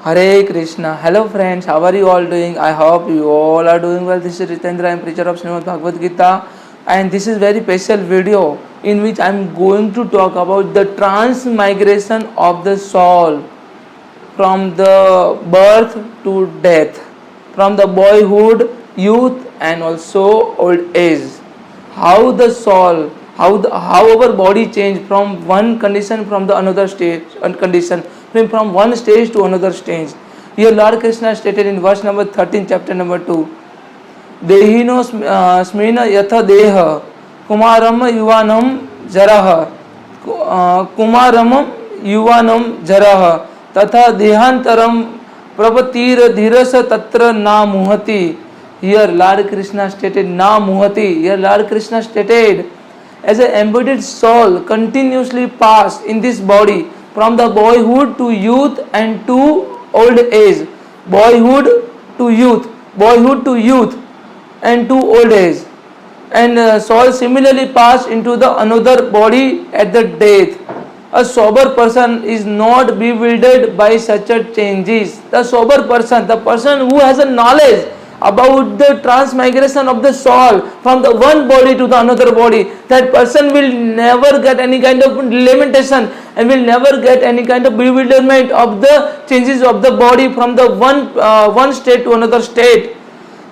Hare Krishna. Hello friends, how are you all doing? I hope you all are doing well. This is Ritendra, I am preacher of Srimad Bhagavad Gita, and this is very special video in which I am going to talk about the transmigration of the soul from the birth to death, from the boyhood, youth and also old age. How the soul, how our body change from one condition from the another stage and condition, from one stage to another stage. Here Lord Krishna stated in verse number 13, chapter number 2, Dehino smena yatha deha kumaram yuvanam jarah kumaram yuvanam jarah तथा देहांतरम प्रभतीर धीरस तत्र ना मुहति. Here Lord Krishna stated na muhati. Here Lord Krishna stated as an embodied soul continuously pass in this body from the boyhood to youth and to old age, boyhood to youth, and to old age, and soul similarly pass into the another body at the death. A sober person is not bewildered by such a changes. The sober person, the person who has a knowledge about the transmigration of the soul from the one body to the another body, that person will never get any kind of lamentation and will never get any kind of bewilderment of the changes of the body from the one state to another state.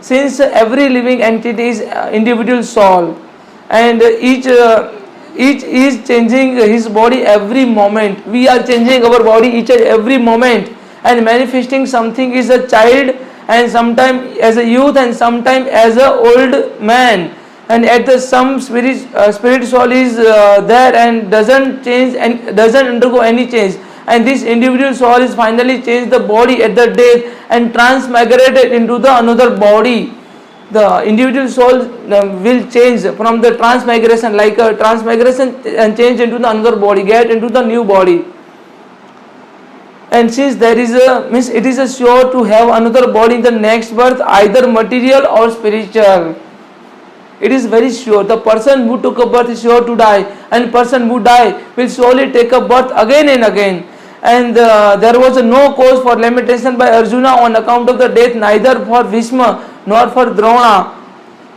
Since every living entity is individual soul, and each is changing his body every moment. We are changing our body each and every moment and manifesting something is a child, and sometime as a youth, and sometime as a old man, and at the some spirit soul is there and doesn't change and doesn't undergo any change, and this individual soul is finally changed the body at the death and transmigrated into the another body. The individual soul will change from the transmigration, like a transmigration, and change into the another body, get into the new body. And since there is it is a sure to have another body in the next birth, either material or spiritual. It is very sure. The person who took a birth is sure to die, and person who die will surely take a birth again and again. And there was no cause for lamentation by Arjuna on account of the death, neither for Bhishma nor for Drona,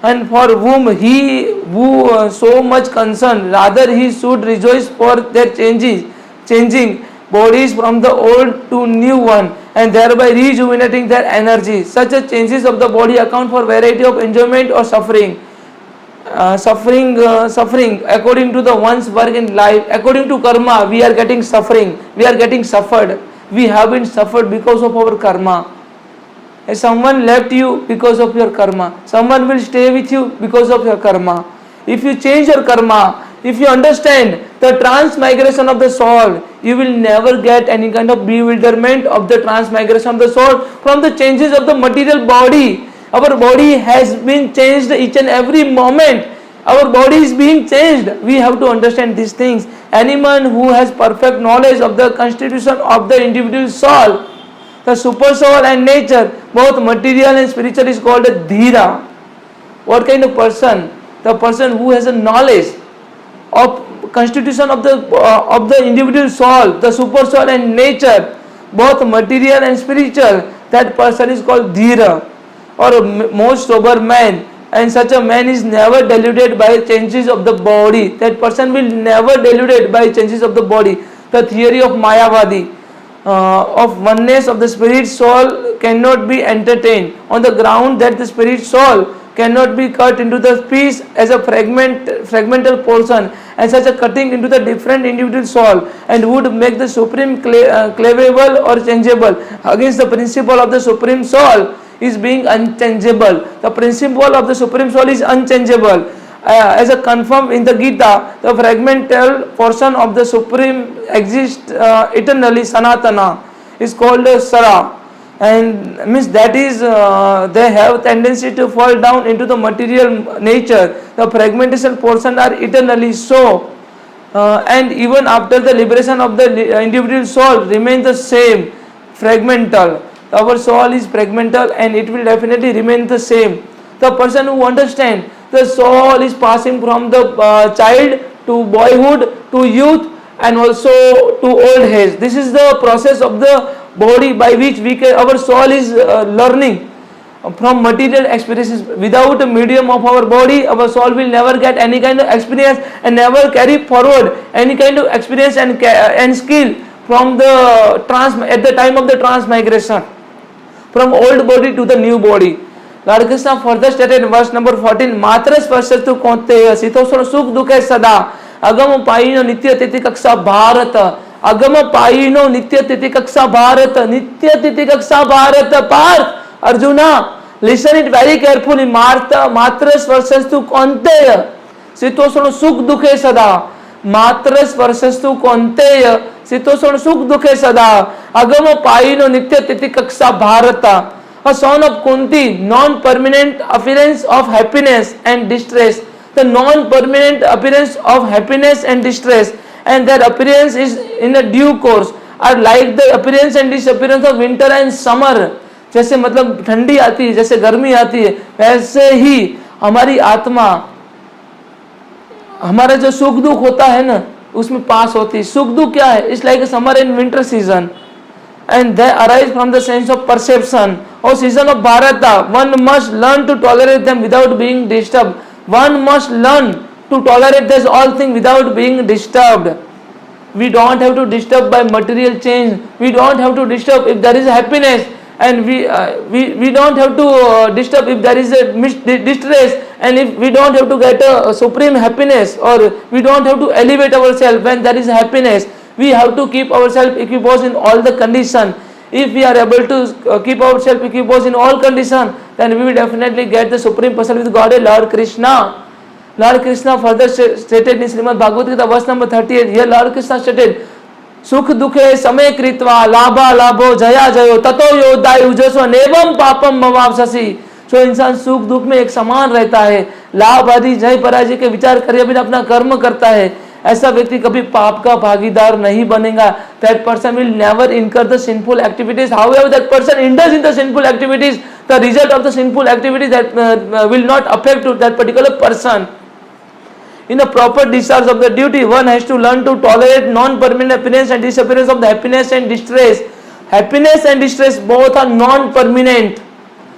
and for whom he who so much concerned. Rather he should rejoice for their changing bodies from the old to new one, and thereby rejuvenating their energy. Such a changes of the body account for variety of enjoyment or suffering. Suffering according to the one's work in life. According to karma, we are getting suffering. We are getting suffered. We have been suffered because of our karma. If someone left you because of your karma, someone will stay with you because of your karma. If you change your karma, if you understand the transmigration of the soul, you will never get any kind of bewilderment of the transmigration of the soul from the changes of the material body. Our body has been changed each and every moment. Our body is being changed. We have to understand these things. Anyone who has perfect knowledge of the constitution of the individual soul, the super soul and nature, both material and spiritual, is called a dhira. What kind of person? The person who has a knowledge of constitution of the individual soul, the super soul and nature, both material and spiritual. That person is called dhira, or a most sober man. And such a man is never deluded by changes of the body. That person will never deluded by changes of the body. The theory of Mayavadi of oneness of the spirit soul cannot be entertained on the ground that the spirit soul cannot be cut into the piece as a fragmental portion, and such a cutting into the different individual soul and would make the supreme cleavable or changeable against the principle of the supreme soul is being unchangeable. The principle of the supreme soul is unchangeable. As a confirmed in the Gita, the fragmental portion of the supreme exists eternally, sanatana, is called sara, and means that is they have tendency to fall down into the material nature. The fragmentation portion are eternally so, and even after the liberation of the individual soul remain the same, fragmental. Our soul is fragmental and it will definitely remain the same. The person who understands the soul is passing from the child to boyhood to youth and also to old age. This is the process of the body by which our soul is learning from material experiences. Without a medium of our body, our soul will never get any kind of experience and never carry forward any kind of experience and skill from the at the time of the transmigration from old body to the new body. Lord Krishna further stated in verse number 14, मात्र स्पर्शस्तु कौन्तेय शीतोष्ण सुख दुखे सदा अगम पायिनो नित्य तिथि कक्षा भारत अगम पायिनो नित्य तिथि कक्षा भारत नित्य तिथि कक्षा Bharat Partha arjuna listen it very carefully. मात्र स्पर्शस्तु कौन्तेय शीतोष्ण सुख दुखे सदा मात्र स्पर्शस्तु कौन्तेय शीतोष्ण सुख दुखे सदा अगम पायिनो नित्य तिथि कक्षा Bharat. A son of Kunti, non-permanent appearance of happiness and distress. The non-permanent appearance of happiness and distress, and their appearance is in a due course, are like the appearance and disappearance of winter and summer. जैसे मतलब ठंडी आती है, जैसे गर्मी आती है, वैसे ही हमारी आत्मा, हमारा जो सुख दुख होता है ना, उसमें पास होती है. सुख दुख क्या है? It's like summer and winter season, and they arise from the sense of perception. O season of Bharata, one must learn to tolerate them without being disturbed. One must learn to tolerate this all things without being disturbed. We don't have to disturb by material change. We don't have to disturb if there is happiness, and we don't have to disturb if there is a distress, and if we don't have to get a supreme happiness, or we don't have to elevate ourselves when there is happiness. We have to keep ourselves equiposed in all the condition. If we are able to keep ourselves equiposed in all condition, then we will definitely get the supreme person with Godhead, Lord Krishna. Lord Krishna further stated in Srimad Bhagavad Gita verse number 38. Here Lord Krishna stated, सुख दुखे समय कृत्वा लाभा लाभो जया जयो ततो योद्धाय उजस्व नेवम पापम मवाप्स्यसि. जो इंसान सुख दुख में एक समान रहता है, लाभ आदि जय पराजय के विचार करे बिना अपना कर्म करता है, ऐसा व्यक्ति कभी पाप का भागीदार नहीं बनेगा. That person will never incur the sinful activities. However, that person indulges in the sinful activities, the result of the sinful activities that will not affect to that particular person. In the proper discharge of the duty, one has to learn to tolerate non-permanent appearance and disappearance of the happiness and distress. Happiness and distress both are non-permanent.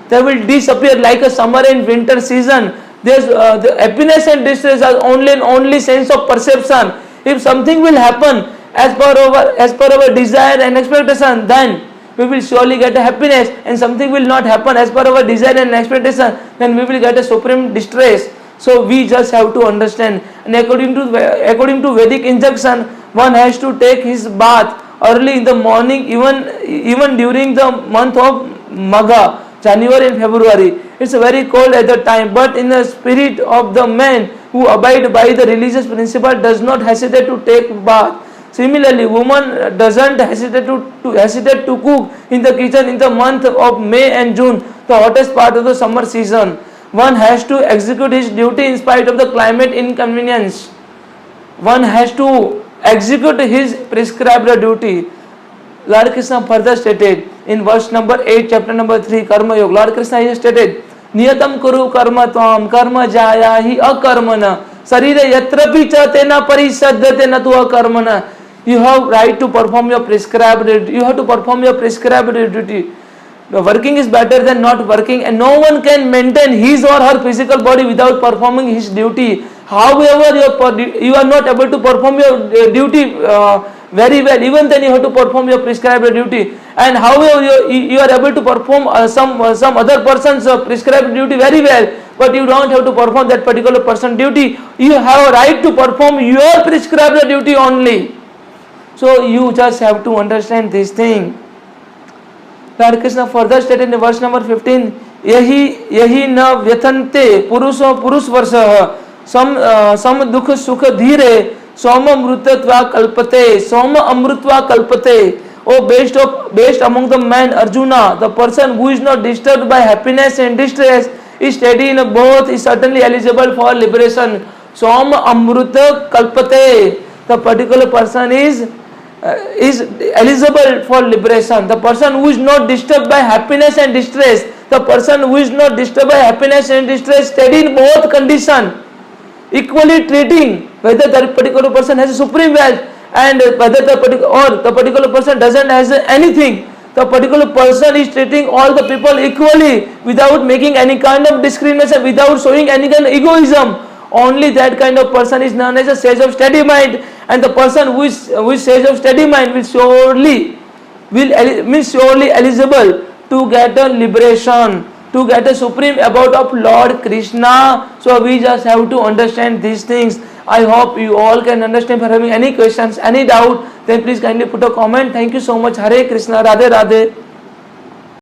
They will disappear like a summer and winter season. There's the happiness and distress are only sense of perception. If something will happen as per our desire and expectation, then we will surely get a happiness, and something will not happen as per our desire and expectation, then we will get a supreme distress. So we just have to understand, and according to Vedic injunction, one has to take his bath early in the morning, even during the month of Magha, January and February. It's very cold at the time, but in the spirit of the man who abide by the religious principle does not hesitate to take bath. Similarly, woman doesn't hesitate to cook in the kitchen in the month of May and June, the hottest part of the summer season. One has to execute his duty in spite of the climate inconvenience. One has to execute his prescribed duty. Lord Krishna further stated in verse number 8, chapter number 3, Karma Yoga. Lord Krishna has stated, नियतम कुरु कर्म त्वं कर्म जाया हि अकर्मण शरीरे यत्रपि च तेन परिषद्यते न तु अकर्मण. You have right to perform your prescribed duty. You have to perform your prescribed duty. Working is better than not working, and no one can maintain his or her physical body without performing his duty. However, you are not able to perform your duty very well, even then you have to perform your prescribed duty. And however, you are able to perform some other person's prescribed duty very well, but you don't have to perform that particular person's duty. You have a right to perform your prescribed duty only. So you just have to understand this thing. Lord Krishna further stated in verse number 15, यही न व्यथन्ते पुरुषो पुरुष वर्षः सम दुख सुख धीरे सोम अमृतत्वा कल्पते. Oh, best among the men, Arjuna, the person who is not disturbed by happiness and distress, is steady in both, is certainly eligible for liberation. Som amruta kalpate. The particular person is eligible for liberation. The person who is not disturbed by happiness and distress, the person who is not disturbed by happiness and distress, steady in both condition, equally treating whether that particular person has a supreme wealth and whether the particular person doesn't has anything. the particular person is treating all the people equally without making any kind of discrimination, without showing any kind of egoism. Only that kind of person is known as a sage of steady mind, and the person who is sage of steady mind will surely eligible to get a liberation, to get a supreme abode of Lord Krishna. So we just have to understand these things. I hope you all can understand. If you are having any questions, any doubt, then please kindly put a comment. Thank you so much. Hare Krishna. Radhe Radhe.